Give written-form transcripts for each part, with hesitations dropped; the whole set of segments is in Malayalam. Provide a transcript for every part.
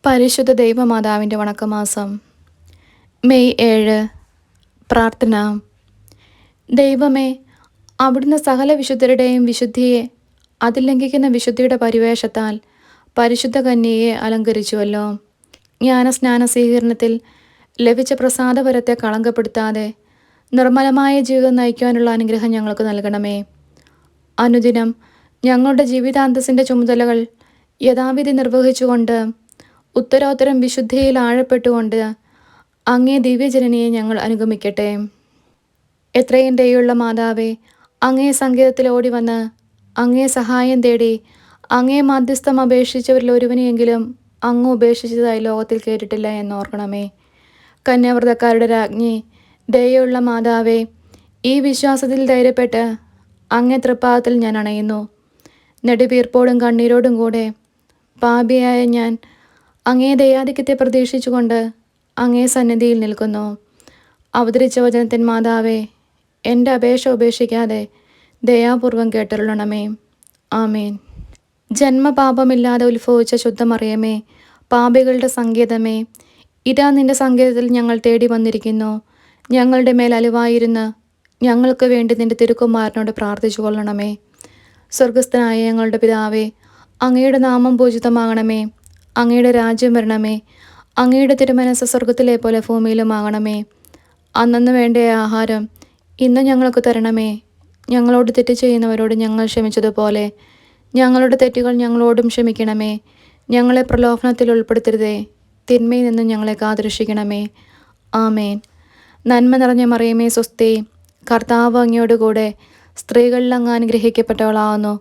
പരിശുദ്ധ ദൈവമാതാവിൻ്റെ വണക്കമാസം മെയ് 7. പ്രാർത്ഥന. ദൈവമേ, അവിടുന്ന് സകല വിശുദ്ധരുടെയും വിശുദ്ധിയെ അതിലംഘിക്കുന്ന വിശുദ്ധിയുടെ പരിവേഷത്താൽ പരിശുദ്ധ കന്യയെ അലങ്കരിച്ചുവല്ലോ. ജ്ഞാനസ്നാന സ്വീകരണത്തിൽ ലഭിച്ച പ്രസാദപരത്തെ കളങ്കപ്പെടുത്താതെ നിർമ്മലമായ ജീവിതം നയിക്കുവാനുള്ള അനുഗ്രഹം ഞങ്ങൾക്ക് നൽകണമേ. അനുദിനം ഞങ്ങളുടെ ജീവിതാന്തസ്സിൻ്റെ ചുമതലകൾ യഥാവിധി നിർവഹിച്ചുകൊണ്ട് ഉത്തരോത്തരം വിശുദ്ധിയിൽ ആഴപ്പെട്ടുകൊണ്ട് അങ്ങേ ദിവ്യജനനിയെ ഞങ്ങൾ അനുഗമിക്കട്ടെ. എത്രയും ദയുള്ള മാതാവേ, അങ്ങേ സങ്കേതത്തിൽ ഓടി വന്ന് അങ്ങേ സഹായം തേടി അങ്ങേ മധ്യസ്ഥം അപേക്ഷിച്ചവരിൽ ഒരുവനെയെങ്കിലും അങ്ങ് ഉപേക്ഷിച്ചതായി ലോകത്തിൽ കേട്ടിട്ടില്ല എന്നോർക്കണമേ. കന്യാവ്രതക്കാരുടെ രാജ്ഞി, ദയുള്ള മാതാവേ, ഈ വിശ്വാസത്തിൽ ധൈര്യപ്പെട്ട് അങ്ങേ തൃപ്പാദത്തിൽ ഞാൻ അണയുന്നു. നെടുവീർപ്പോടും കണ്ണീരോടും കൂടെ പാപിയായ ഞാൻ അങ്ങേ ദയാധിക്യത്തെ പ്രതീക്ഷിച്ചുകൊണ്ട് അങ്ങേ സന്നിധിയിൽ നിൽക്കുന്നു. അവതരിച്ച വചനത്തിൻ മാതാവേ, എൻ്റെ അപേക്ഷ ഉപേക്ഷിക്കാതെ ദയാപൂർവം കേട്ടരുളണമേ. ആമേൻ. ജന്മപാപമില്ലാതെ ഉത്ഭവിച്ച ശുദ്ധമറിയമേ, പാപികളുടെ സങ്കേതമേ, ഇതാ നിന്റെ സങ്കേതത്തിൽ ഞങ്ങൾ തേടി വന്നിരിക്കുന്നു. ഞങ്ങളുടെ മേൽ അലിവായിരുന്ന് ഞങ്ങൾക്ക് വേണ്ടി നിന്റെ തിരുക്കുമാരനോട് പ്രാർത്ഥിച്ചു കൊള്ളണമേ. സ്വർഗസ്ഥനായ ഞങ്ങളുടെ പിതാവേ, അങ്ങയുടെ നാമം പൂജിതമാകണമേ. അങ്ങയുടെ രാജ്യം വരണമേ. അങ്ങയുടെ തിരുമനസ്സ് സ്വർഗത്തിലെ പോലെ ഭൂമിയിലുമാകണമേ. അന്നന്ന് വേണ്ട ആഹാരം ഇന്ന് ഞങ്ങൾക്ക് തരണമേ. ഞങ്ങളോട് തെറ്റ് ചെയ്യുന്നവരോട് ഞങ്ങൾ ക്ഷമിച്ചതുപോലെ ഞങ്ങളുടെ തെറ്റുകൾ ഞങ്ങളോടും ക്ഷമിക്കണമേ. ഞങ്ങളെ പ്രലോഭനത്തിൽ ഉൾപ്പെടുത്തരുതേ, തിന്മയിൽ നിന്നും ഞങ്ങളെ കാത്തുരക്ഷിക്കണമേ. ആമേൻ. നന്മ നിറഞ്ഞ മറിയമേ സ്വസ്തി, കർത്താവ് അങ്ങയോടുകൂടെ സ്ത്രീകളിൽ അങ്ങ് അനുഗ്രഹിക്കപ്പെട്ടവളാകുന്നു.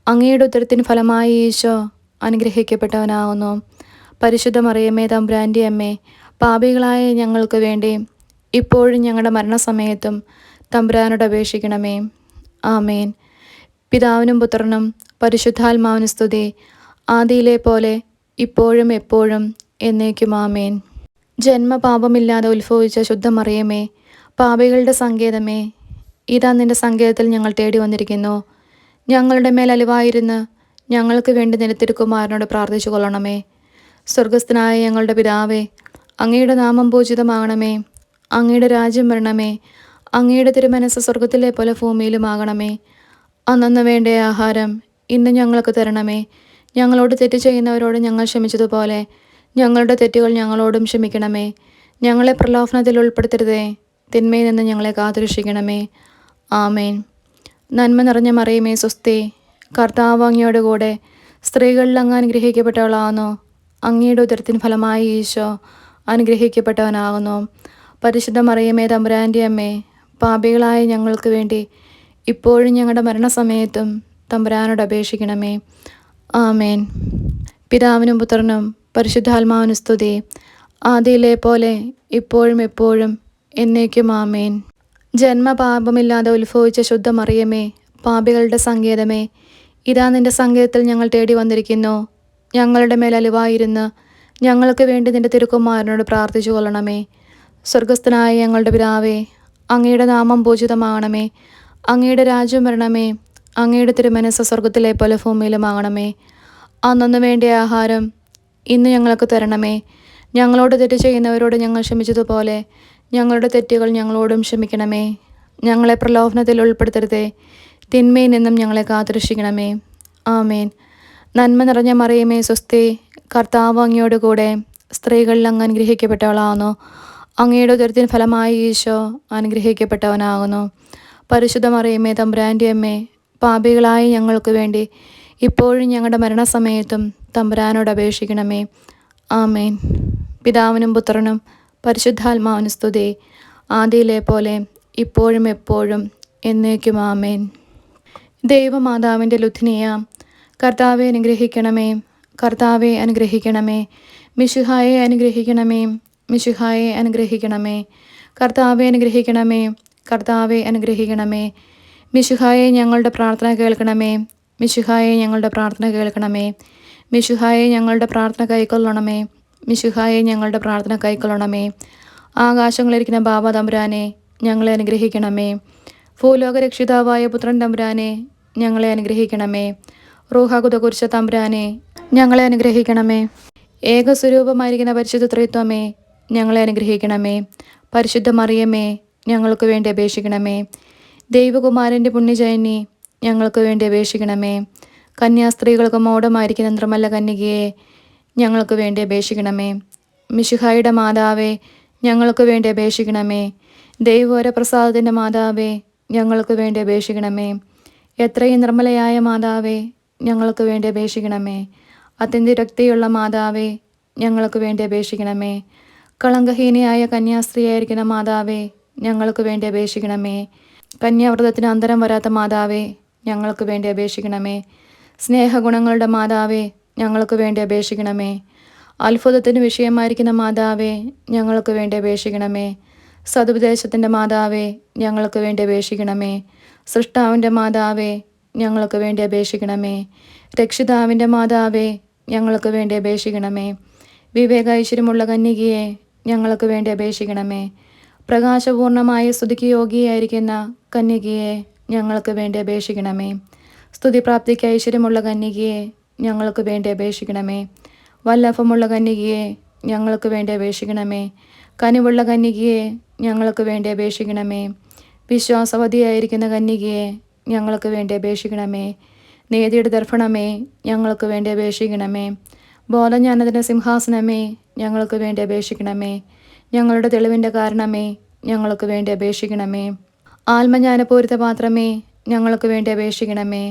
അങ്ങയുടെ ഉദരത്തിന് ഫലമായി ഈശോ അനുഗ്രഹിക്കപ്പെട്ടവനാകുന്നു. പരിശുദ്ധ മറിയമേ, തമ്പുരാൻ്റെ അമ്മേ, പാപികളായ ഞങ്ങൾക്ക് വേണ്ടി ഇപ്പോഴും ഞങ്ങളുടെ മരണസമയത്തും തമ്പുരാനോട് അപേക്ഷിക്കണമേ. ആമേൻ. പിതാവിനും പുത്രനും പരിശുദ്ധാത്മാവിനും സ്തുതി, ആദിയിലെ പോലെ ഇപ്പോഴും എപ്പോഴും എന്നേക്കും. ആമേൻ. ജന്മപാപമില്ലാതെ ഉത്ഭവിച്ച ശുദ്ധമറിയമേ, പാപികളുടെ സങ്കേതമേ, ഇതാ നിന്റെ സങ്കേതത്തിൽ ഞങ്ങൾ തേടി വന്നിരിക്കുന്നു. ഞങ്ങളുടെ മേൽ അലിവായിരുന്ന് ഞങ്ങൾക്ക് വേണ്ടി നിന്റെ തിരുക്കുമാരനോട് പ്രാർത്ഥിച്ചു കൊള്ളണമേ. സ്വർഗസ്ഥനായ ഞങ്ങളുടെ പിതാവേ, അങ്ങയുടെ നാമം പൂജിതമാകണമേ. അങ്ങയുടെ രാജ്യം വരണമേ. അങ്ങയുടെ തിരുമനസ്സ് സ്വർഗത്തിലെ പോലെ ഭൂമിയിലുമാകണമേ. അന്നന്ന് വേണ്ട ആഹാരം ഇന്ന് ഞങ്ങൾക്ക് തരണമേ. ഞങ്ങളോട് തെറ്റ് ചെയ്യുന്നവരോട് ഞങ്ങൾ ക്ഷമിച്ചതുപോലെ ഞങ്ങളുടെ തെറ്റുകൾ ഞങ്ങളോടും ക്ഷമിക്കണമേ. ഞങ്ങളെ പ്രലോഭനത്തിൽ ഉൾപ്പെടുത്തരുതേ, തിന്മയിൽ നിന്ന് ഞങ്ങളെ കാത്തുരക്ഷിക്കണമേ. ആമേൻ. നന്മ നിറഞ്ഞ മറിയമേ സ്വസ്തി, കർത്താവ് അങ്ങയോട് കൂടെ സ്ത്രീകളിൽ അങ്ങ് അനുഗ്രഹിക്കപ്പെട്ടവളാകുന്നു. അങ്ങയുടെ ഉദരത്തിന് ഫലമായി ഈശോ അനുഗ്രഹിക്കപ്പെട്ടവനാകുന്നു. പരിശുദ്ധ മറിയമേ, തമ്പുരാൻ്റെ അമ്മേ, പാപികളായ ഞങ്ങൾക്ക് വേണ്ടി ഇപ്പോഴും ഞങ്ങളുടെ മരണസമയത്തും തമ്പുരാനോട് അപേക്ഷിക്കണമേ. ആമേൻ. പിതാവിനും പുത്രനും പരിശുദ്ധാത്മാവിനും സ്തുതി, ആദിയിലെ പോലെ ഇപ്പോഴും എപ്പോഴും എന്നേക്കും. ആമേൻ. ജന്മപാപമില്ലാതെ ഉത്ഭവിച്ച ശുദ്ധമറിയമേ, പാപികളുടെ സങ്കേതമേ, ഇതാ നിന്റെ സങ്കേതത്തിൽ ഞങ്ങൾ തേടി വന്നിരിക്കുന്നു. ഞങ്ങളുടെ മേൽ അലിവായിരുന്ന് ഞങ്ങൾക്ക് വേണ്ടി നിന്റെ തിരുക്കുമാരനോട് പ്രാർത്ഥിച്ചു കൊള്ളണമേ. സ്വർഗസ്ഥനായ ഞങ്ങളുടെ പിതാവേ, അങ്ങയുടെ നാമം പൂജിതമാകണമേ. അങ്ങയുടെ രാജ്യം വരണമേ. അങ്ങയുടെ തിരുമനസ്സ് സ്വർഗത്തിലെ പോലെ ഭൂമിയിലുമാകണമേ. അന്നന്ന് വേണ്ട ആഹാരം ഇന്ന് ഞങ്ങൾക്ക് തരണമേ. ഞങ്ങളോട് തെറ്റ് ചെയ്യുന്നവരോട് ഞങ്ങൾ ക്ഷമിച്ചതുപോലെ ഞങ്ങളുടെ തെറ്റുകൾ ഞങ്ങളോടും ക്ഷമിക്കണമേ. ഞങ്ങളെ പ്രലോഭനത്തിൽ ഉൾപ്പെടുത്തരുതേ, തിന്മയിൽ നിന്നും ഞങ്ങളെ കാത്തുരക്ഷിക്കണമേ. ആമേൻ. നന്മ നിറഞ്ഞ മറിയമേ സ്വസ്തി, കർത്താവ് അങ്ങയോട് കൂടെ സ്ത്രീകളിൽ അങ്ങ് അനുഗ്രഹിക്കപ്പെട്ടവളാകുന്നു. അങ്ങയുടെ ഉദരത്തിന് ഫലമായി ഈശോ അനുഗ്രഹിക്കപ്പെട്ടവനാകുന്നു. പരിശുദ്ധ മറിയമേ, തമ്പുരാൻ്റെ അമ്മേ, പാപികളായ ഞങ്ങൾക്ക് വേണ്ടി ഇപ്പോഴും ഞങ്ങളുടെ മരണസമയത്തും തമ്പുരാനോട് അപേക്ഷിക്കണമേ. ആമേൻ. പിതാവിനും പുത്രനും പരിശുദ്ധാത്മാവിനും സ്തുതി, ആദിയിലെ പോലെ ഇപ്പോഴും എപ്പോഴും എന്നേക്കും. ആമേൻ. ദൈവമാതാവിൻ്റെ ലുത്നിയ, കർത്താവെ അനുഗ്രഹിക്കണമേ. കർത്താവെ അനുഗ്രഹിക്കണമേ. മിശിഹായെ അനുഗ്രഹിക്കണമേ. മിശിഹായെ അനുഗ്രഹിക്കണമേ. കർത്താവെ അനുഗ്രഹിക്കണമേ. കർത്താവെ അനുഗ്രഹിക്കണമേ. മിശിഹായെ ഞങ്ങളുടെ പ്രാർത്ഥന കേൾക്കണമേ. മിശിഹായെ ഞങ്ങളുടെ പ്രാർത്ഥന കേൾക്കണമേ. മിശിഹായെ ഞങ്ങളുടെ പ്രാർത്ഥന കൈക്കൊള്ളണമേ. മിശിഹായെ ഞങ്ങളുടെ പ്രാർത്ഥന കൈക്കൊള്ളണമേ. ആകാശങ്ങളിരിക്കുന്ന ബാബ തമ്പുരാനെ, ഞങ്ങളെ അനുഗ്രഹിക്കണമേ. ഭൂലോകരക്ഷിതാവായ പുത്രൻ തമ്പുരാനെ, ഞങ്ങളെ അനുഗ്രഹിക്കണമേ. റൂഹാകുത കുരിശ തമ്പുരാനെ, ഞങ്ങളെ അനുഗ്രഹിക്കണമേ. ഏകസ്വരൂപമായിരിക്കുന്ന പരിശുദ്ധ ത്രിത്വമേ, ഞങ്ങളെ അനുഗ്രഹിക്കണമേ. പരിശുദ്ധ മറിയമേ, ഞങ്ങൾക്ക് വേണ്ടി അപേക്ഷിക്കണമേ. ദൈവകുമാരൻ്റെ പുണ്യജനനി, ഞങ്ങൾക്ക് വേണ്ടി അപേക്ഷിക്കണമേ. കന്യാസ്ത്രീകൾക്ക് മോഡമായിരിക്കുന്ന നിർമ്മല കന്യകയെ, ഞങ്ങൾക്ക് വേണ്ടി അപേക്ഷിക്കണമേ. മിശിഹായുടെ മാതാവേ, ഞങ്ങൾക്ക് വേണ്ടി അപേക്ഷിക്കണമേ. ദൈവവരപ്രസാദത്തിൻ്റെ മാതാവേ, ഞങ്ങൾക്ക് വേണ്ടി അപേക്ഷിക്കണമേ. എത്രയും നിർമ്മലയായ മാതാവേ, ഞങ്ങൾക്ക് വേണ്ടി അപേക്ഷിക്കണമേ. അത്യന്തിരക്തിയുള്ള മാതാവേ, ഞങ്ങൾക്ക് വേണ്ടി അപേക്ഷിക്കണമേ. കളങ്കഹീനയായ കന്യാസ്ത്രീയായിരിക്കുന്ന മാതാവേ, ഞങ്ങൾക്ക് വേണ്ടി അപേക്ഷിക്കണമേ. കന്യാവ്രതത്തിന് അന്തരം വരാത്ത മാതാവേ, ഞങ്ങൾക്ക് വേണ്ടി അപേക്ഷിക്കണമേ. സ്നേഹഗുണങ്ങളുടെ മാതാവേ, ഞങ്ങൾക്ക് വേണ്ടി അപേക്ഷിക്കണമേ. അത്ഭുതത്തിന് വിഷയമായിരിക്കുന്ന മാതാവേ, ഞങ്ങൾക്ക് വേണ്ടി അപേക്ഷിക്കണമേ. സതുപദേശത്തിൻ്റെ മാതാവേ, ഞങ്ങൾക്ക് വേണ്ടി അപേക്ഷിക്കണമേ. സൃഷ്ടാവിൻ്റെ മാതാവേ, ഞങ്ങൾക്ക് വേണ്ടി അപേക്ഷിക്കണമേ. രക്ഷിതാവിൻ്റെ മാതാവേ, ഞങ്ങൾക്ക് വേണ്ടി അപേക്ഷിക്കണമേ. വിവേക ഐശ്വര്യമുള്ള കന്യകയെ, ഞങ്ങൾക്ക് വേണ്ടി അപേക്ഷിക്കണമേ. പ്രകാശപൂർണമായ സ്തുതിക്ക് യോഗ്യയായിരിക്കുന്ന കന്യകയെ, ഞങ്ങൾക്ക് വേണ്ടി അപേക്ഷിക്കണമേ. സ്തുതിപ്രാപ്തിക്ക് ഐശ്വര്യമുള്ള കന്യകയെ, ഞങ്ങൾക്ക് വേണ്ടി അപേക്ഷിക്കണമേ. വല്ലഭമുള്ള കന്യകയെ, ഞങ്ങൾക്ക് വേണ്ടി അപേക്ഷിക്കണമേ. കനിവുള്ള കന്യകയെ, ഞങ്ങൾക്ക് വേണ്ടി അപേക്ഷിക്കണമേ. വിശ്വാസവതിയായിരിക്കുന്ന കന്യകയെ, ഞങ്ങൾക്ക് വേണ്ടി അപേക്ഷിക്കണമേ. നീതിയുടെ ദർപ്പണമേ, ഞങ്ങൾക്ക് വേണ്ടി അപേക്ഷിക്കണമേ. ബോധജ്ഞാനത്തിൻ്റെ സിംഹാസനമേ, ഞങ്ങൾക്ക് വേണ്ടി അപേക്ഷിക്കണമേ. ഞങ്ങളുടെ തെളിവിൻ്റെ കാരണമേ, ഞങ്ങൾക്ക് വേണ്ടി അപേക്ഷിക്കണമേ. ആത്മജ്ഞാനപൂരിത പാത്രമേ, ഞങ്ങൾക്ക് വേണ്ടി അപേക്ഷിക്കണമേ.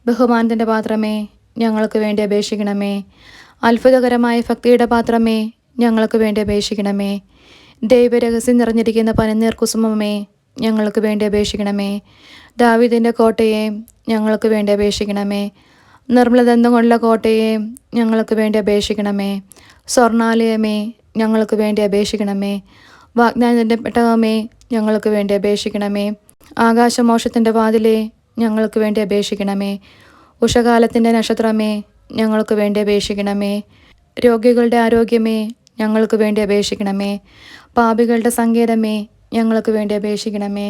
ബഹുമാനത്തിൻ്റെ പാത്രമേ, ഞങ്ങൾക്ക് വേണ്ടി അപേക്ഷിക്കണമേ. അത്ഭുതകരമായ ഭക്തിയുടെ പാത്രമേ, ഞങ്ങൾക്ക് വേണ്ടി അപേക്ഷിക്കണമേ. ദൈവരഹസ്യം നിറഞ്ഞിരിക്കുന്ന പനിനീർ കുസുമമേ, ഞങ്ങൾക്ക് വേണ്ടി അപേക്ഷിക്കണമേ. ദാവീദിൻ്റെ കോട്ടയെ, ഞങ്ങൾക്ക് വേണ്ടി അപേക്ഷിക്കണമേ. നിർമ്മലദന്തമുള്ള കോട്ടയെ, ഞങ്ങൾക്ക് വേണ്ടി അപേക്ഷിക്കണമേ. സ്വർണാലയമേ, ഞങ്ങൾക്ക് വേണ്ടി അപേക്ഷിക്കണമേ. വാഗ്ദാനത്തിൻ്റെ പെട്ടകമേ, ഞങ്ങൾക്ക് വേണ്ടി അപേക്ഷിക്കണമേ. ആകാശമോക്ഷത്തിൻ്റെ വാതിലേ, ഞങ്ങൾക്ക് വേണ്ടി അപേക്ഷിക്കണമേ. ഉഷകാലത്തിൻ്റെ നക്ഷത്രമേ, ഞങ്ങൾക്ക് വേണ്ടി അപേക്ഷിക്കണമേ. രോഗികളുടെ ആരോഗ്യമേ, ഞങ്ങൾക്ക് വേണ്ടി അപേക്ഷിക്കണമേ. പാപികളുടെ സങ്കേതമേ, ഞങ്ങൾക്ക് വേണ്ടി അപേക്ഷിക്കണമേ.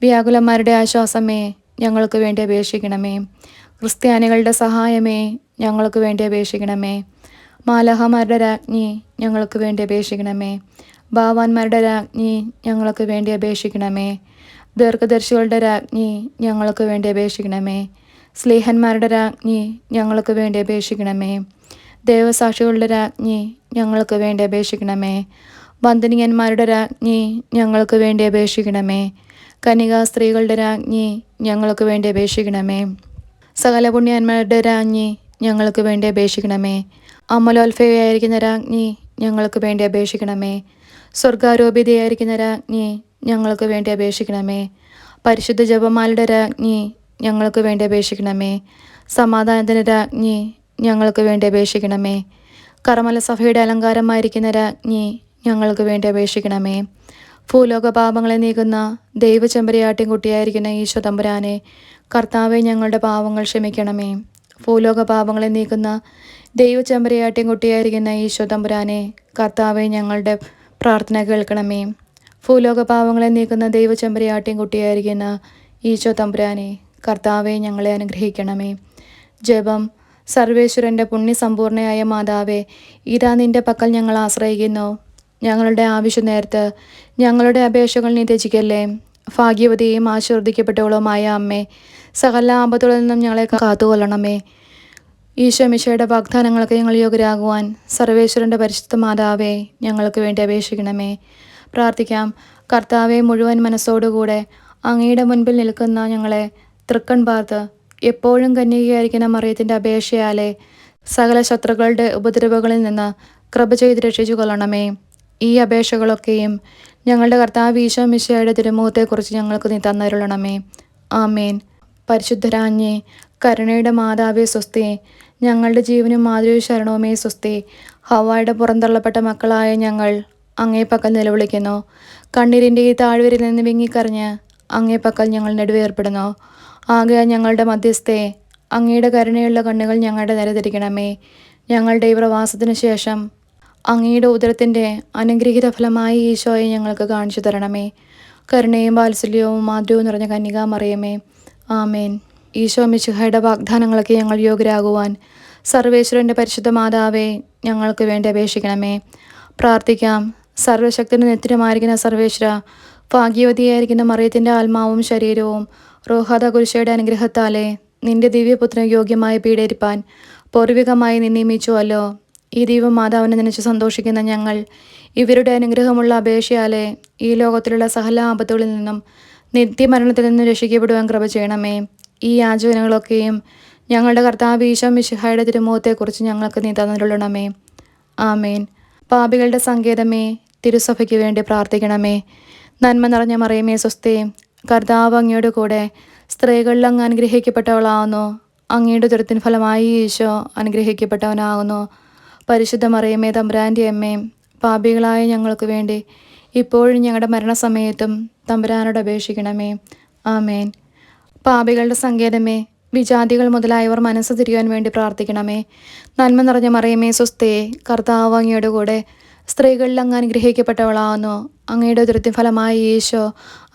വ്യാകുലന്മാരുടെ ആശ്വാസമേ, ഞങ്ങൾക്ക് വേണ്ടി അപേക്ഷിക്കണമേ. ക്രിസ്ത്യാനികളുടെ സഹായമേ, ഞങ്ങൾക്ക് വേണ്ടി അപേക്ഷിക്കണമേ. മാലാഖമാരുടെ രാജ്ഞി, ഞങ്ങൾക്ക് വേണ്ടി അപേക്ഷിക്കണമേ. ഭാവാന്മാരുടെ രാജ്ഞി, ഞങ്ങൾക്ക് വേണ്ടി അപേക്ഷിക്കണമേ. ദീർഘദർശികളുടെ രാജ്ഞി, ഞങ്ങൾക്ക് വേണ്ടി അപേക്ഷിക്കണമേ. സ്ലീഹന്മാരുടെ രാജ്ഞി, ഞങ്ങൾക്ക് വേണ്ടി അപേക്ഷിക്കണമേ. ദേവസാക്ഷികളുടെ രാജ്ഞി, ഞങ്ങൾക്ക് വേണ്ടി അപേക്ഷിക്കണമേ. വന്ദനീയന്മാരുടെ രാജ്ഞി, ഞങ്ങൾക്ക് വേണ്ടി അപേക്ഷിക്കണമേ. കന്യകാസ്ത്രീകളുടെ രാജ്ഞി, ഞങ്ങൾക്ക് വേണ്ടി അപേക്ഷിക്കണമേ. സകല പുണ്യന്മാരുടെ രാജ്ഞി, ഞങ്ങൾക്ക് വേണ്ടി അപേക്ഷിക്കണമേ. അമലോത്ഭവയായിരിക്കുന്ന രാജ്ഞി, ഞങ്ങൾക്ക് വേണ്ടി അപേക്ഷിക്കണമേ. സ്വർഗാരോപിതയായിരിക്കുന്ന രാജ്ഞി, ഞങ്ങൾക്ക് വേണ്ടി അപേക്ഷിക്കണമേ. പരിശുദ്ധ ജപമാലയുടെ രാജ്ഞി, ഞങ്ങൾക്ക് വേണ്ടി അപേക്ഷിക്കണമേ. സമാധാനത്തിൻ്റെ രാജ്ഞി, ഞങ്ങൾക്ക് വേണ്ടി അപേക്ഷിക്കണമേ. കർമ്മല സഭയുടെ അലങ്കാരമായിരിക്കുന്ന രാജ്ഞി, ഞങ്ങൾക്ക് വേണ്ടി അപേക്ഷിക്കണമേ. ഭൂലോക പാപങ്ങളെ നീക്കുന്ന ദൈവചെമ്പരിയാട്ടിൻകുട്ടിയായിരിക്കുന്ന ഈശോ തമ്പുരാനെ, കർത്താവെ, ഞങ്ങളുടെ പാവങ്ങൾ ക്ഷമിക്കണമേ. ഭൂലോക പാപങ്ങളെ നീക്കുന്ന ദൈവചെമ്പരിയാട്ടിൻകുട്ടിയായിരിക്കുന്ന ഈശോ തമ്പുരാനെ, കർത്താവെ, ഞങ്ങളുടെ പ്രാർത്ഥന കേൾക്കണമേ. ഭൂലോക പാവങ്ങളെ നീക്കുന്ന ദൈവചെമ്പരിയാട്ടിൻകുട്ടിയായിരിക്കുന്ന ഈശോ തമ്പുരാനെ, കർത്താവെ, ഞങ്ങളെ അനുഗ്രഹിക്കണമേ. ജപം. സർവേശ്വരൻ്റെ പുണ്യസമ്പൂർണയായ മാതാവേ, ഇതാ നിൻ്റെ പക്കൽ ഞങ്ങൾ ആശ്രയിക്കുന്നു. ഞങ്ങളുടെ ആവശ്യ നേരത്ത് ഞങ്ങളുടെ അപേക്ഷകൾ നീ ത്യജിക്കല്ലേ. ഭാഗ്യവതിയും ആശീർവദിക്കപ്പെട്ടവളുമായ അമ്മേ, സകല ആപത്തുകളിൽ നിന്നും ഞങ്ങളെ കാത്തുകൊള്ളണമേ. ഈശോ മിശിഹായുടെ വാഗ്ദാനങ്ങൾക്ക് ഞങ്ങൾ യോഗ്യരാകുവാൻ സർവേശ്വരൻ്റെ പരിശുദ്ധ മാതാവേ, ഞങ്ങൾക്ക് വേണ്ടി അപേക്ഷിക്കണമേ. പ്രാർത്ഥിക്കാം. കർത്താവെ, മുഴുവൻ മനസ്സോടുകൂടെ അങ്ങയുടെ മുൻപിൽ നിൽക്കുന്ന ഞങ്ങളെ തൃക്കൺ പാർത്ത് എപ്പോഴും കന്യകയായിരിക്കുന്ന മറിയത്തിൻ്റെ അപേക്ഷയാലെ സകല ശത്രുക്കളുടെ ഉപദ്രവങ്ങളിൽ നിന്ന് കൃപ ചെയ്ത് രക്ഷിച്ചു കൊള്ളണമേ. ഈ അപേക്ഷകളൊക്കെയും ഞങ്ങളുടെ കർത്താവ് ഈശോ മിശിഹായുടെ തിരുമുഖത്തെക്കുറിച്ച് ഞങ്ങൾക്ക് നീ തന്നരുളണമേ. ആമേൻ. പരിശുദ്ധരാജ്ഞി, കരുണയുടെ മാതാവേ സ്വസ്തി. ഞങ്ങളുടെ ജീവനും മാതൃ ശരണവുമേ സ്വസ്തി. ഹവ്വായുടെ പുറന്തള്ളപ്പെട്ട മക്കളായ ഞങ്ങൾ അങ്ങേ പക്കൽ നിലവിളിക്കുന്നു. കണ്ണീരിൻ്റെ ഈ താഴ്വരയിൽ നിന്ന് വിങ്ങിക്കറിഞ്ഞ് അങ്ങേ പക്കൽ ഞങ്ങൾ നെടുവേർപ്പെടുന്നു. ആകയാൽ ഞങ്ങളുടെ മധ്യസ്ഥെ, അങ്ങയുടെ കരുണയുള്ള കണ്ണുകൾ ഞങ്ങളുടെ നേരെ തിരിക്കണമേ. ഞങ്ങളുടെ ഈ പ്രവാസത്തിനു ശേഷം അങ്ങയുടെ ഉദരത്തിൻ്റെ അനുഗ്രഹീത ഫലമായി ഈശോയെ ഞങ്ങൾക്ക് കാണിച്ചു തരണമേ. കരുണയും വാത്സല്യവും മാധുര്യവും നിറഞ്ഞ കന്യകാ മറിയമേ, ആമേൻ. ഈശോ മിശിഹായുടെ വാഗ്ദാനങ്ങളൊക്കെ ഞങ്ങൾ യോഗ്യരാകുവാൻ സർവേശ്വരൻ്റെ പരിശുദ്ധ മാതാവേ, ഞങ്ങൾക്ക് വേണ്ടി അപേക്ഷിക്കണമേ. പ്രാർത്ഥിക്കാം. സർവശക്തന് നിത്യമായിരിക്കുന്ന സർവേശ്വര, ഭാഗ്യവതിയായിരിക്കുന്ന മറിയത്തിൻ്റെ ആത്മാവും ശരീരവും റോഹാദ കുരിശയുടെ അനുഗ്രഹത്താലെ നിന്റെ ദിവ്യപുത്രന് യോഗ്യമായ പീഡരിപ്പാൻ പൂർവികമായി നിയമിച്ചുവല്ലോ. ഈ ദൈവമാതാവിനെ നനച്ച് സന്തോഷിക്കുന്ന ഞങ്ങൾ ഇവരുടെ അനുഗ്രഹമുള്ള അപേക്ഷയാലെ ഈ ലോകത്തിലുള്ള സകല ആപത്തുകളിൽ നിന്നും നിത്യമരണത്തിൽ നിന്നും രക്ഷിക്കപ്പെടുവാൻ കൃപ ചെയ്യണമേ. ഈ യാചനകളൊക്കെയും ഞങ്ങളുടെ കർത്താവ് ഈശോ മിശിഹായുടെ തിരുമുഖത്തെക്കുറിച്ച് ഞങ്ങൾക്ക് നീ തന്നിട്ടുള്ളണമേ. ആമേൻ. പാപികളുടെ സങ്കേതമേ, തിരുസഭയ്ക്ക് വേണ്ടി പ്രാർത്ഥിക്കണമേ. നന്മ നിറഞ്ഞ മറിയമേ സ്വസ്തി, കർത്താവ് അങ്ങയുടെ കൂടെ സ്ത്രീകളിൽ അങ്ങ് അനുഗ്രഹിക്കപ്പെട്ടവളാകുന്നു. അങ്ങയുടെ ദുരത്തിന് ഫലമായി ഈശോ അനുഗ്രഹിക്കപ്പെട്ടവനാകുന്നു. പരിശുദ്ധ മറിയമേ തമ്പുരാൻ്റെ അമ്മേ, പാപികളായ ഞങ്ങൾക്ക് വേണ്ടി ഇപ്പോഴും ഞങ്ങളുടെ മരണസമയത്തും തമ്പുരാനോട് അപേക്ഷിക്കണമേ. ആമേൻ. പാപികളുടെ സങ്കേതമേ, വിജാതികൾ മുതലായവർ മനസ്സ് തിരിയാൻ വേണ്ടി പ്രാർത്ഥിക്കണമേ. നന്മ നിറഞ്ഞ മറിയമേ സ്വസ്തി, കർത്താവ് അങ്ങയുടെ കൂടെ സ്ത്രീകളിൽ അങ്ങ് അനുഗ്രഹിക്കപ്പെട്ടവളാകുന്നു. അങ്ങയുടെ ഉദരത്തിൻ ഫലമായി ഈശോ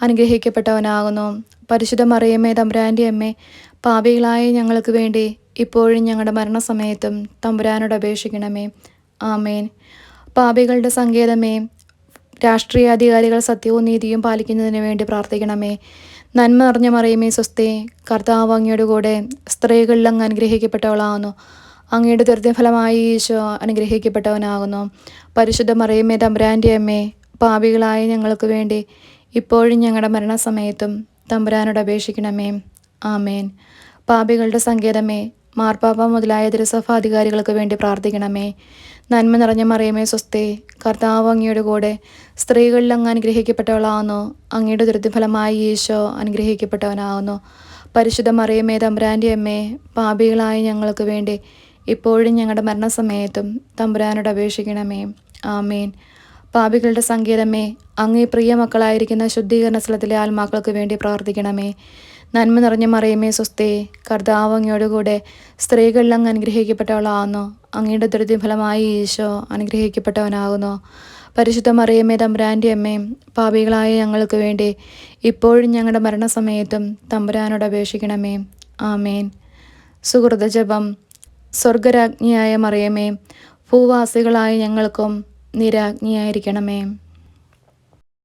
അനുഗ്രഹിക്കപ്പെട്ടവനാകുന്നു. പരിശുദ്ധ മറിയമേ തമ്പുരാൻ്റെ അമ്മേ, പാപികളായ ഞങ്ങൾക്ക് വേണ്ടി ഇപ്പോഴും ഞങ്ങളുടെ മരണസമയത്തും തമ്പുരാനോട് അപേക്ഷിക്കണമേ. ആമേൻ. പാപികളുടെ സങ്കേതമേ, രാഷ്ട്രീയാധികാരികൾ സത്യവും നീതിയും പാലിക്കുന്നതിന് വേണ്ടി പ്രാർത്ഥിക്കണമേ. നന്മ നിറഞ്ഞ മറിയമേ സ്വസ്തി, കർത്താവ് അങ്ങയുടെ കൂടെ സ്ത്രീകളിൽ അങ്ങ് അനുഗ്രഹിക്കപ്പെട്ടവളാകുന്നു. അങ്ങയുടെ ദുരിത ഫലമായി ഈശോ അനുഗ്രഹിക്കപ്പെട്ടവനാകുന്നു. പരിശുദ്ധ മറിയമേ തമ്പുരാൻ്റെ അമ്മേ, പാപികളായ ഞങ്ങൾക്ക് വേണ്ടി ഇപ്പോഴും ഞങ്ങളുടെ മരണസമയത്തും തമ്പുരാനോട് അപേക്ഷിക്കണമേ. ആമേൻ. പാപികളുടെ സങ്കേതമേ, മാർപ്പാപ്പ മുതലായ തിരുസഭാധികാരികൾക്ക് വേണ്ടി പ്രാർത്ഥിക്കണമേ. നന്മ നിറഞ്ഞ മറിയമേ സ്വസ്തി, കർത്താവ് അങ്ങയുടെ കൂടെ സ്ത്രീകളിൽ അങ്ങ് അനുഗ്രഹിക്കപ്പെട്ടവളാകുന്നു. അങ്ങയുടെ ദുരിതഫലമായി ഈശോ അനുഗ്രഹിക്കപ്പെട്ടവനാകുന്നു. പരിശുദ്ധ മറിയമേ തമ്പുരാൻ്റെ അമ്മേ, പാപികളായ ഞങ്ങൾക്ക് വേണ്ടി ഇപ്പോഴും ഞങ്ങളുടെ മരണസമയത്തും തമ്പുരാനോട് അപേക്ഷിക്കണമേ. ആമേൻ. പാപികളുടെ സങ്കേതമേ, അങ്ങേ പ്രിയ മക്കളായിരിക്കുന്ന ശുദ്ധീകരണ സ്ഥലത്തിലെ ആത്മാക്കൾക്ക് വേണ്ടി പ്രാർത്ഥിക്കണമേ. നന്മ നിറഞ്ഞ മറിയമേ സ്വസ്തി, കർത്താവ് അങ്ങയുടെ കൂടെ സ്ത്രീകളിൽ അങ്ങ് അനുഗ്രഹിക്കപ്പെട്ടവളാകുന്നു. അങ്ങയുടെ ദുരിതഫലമായി ഈശോ അനുഗ്രഹിക്കപ്പെട്ടവനാകുന്നു. പരിശുദ്ധ മറിയമേ തമ്പുരാൻ്റെ അമ്മേ, പാപികളായ ഞങ്ങൾക്ക് വേണ്ടി ഇപ്പോഴും ഞങ്ങളുടെ മരണസമയത്തും തമ്പുരാനോട് അപേക്ഷിക്കണമേ. ആമേൻ. സുഹൃത ജപം. സ്വർഗരാജ്ഞിയായ മറിയമേ, ഭൂവാസികളായ ഞങ്ങൾക്കും നിരാജ്ഞിയായിരിക്കണമേ.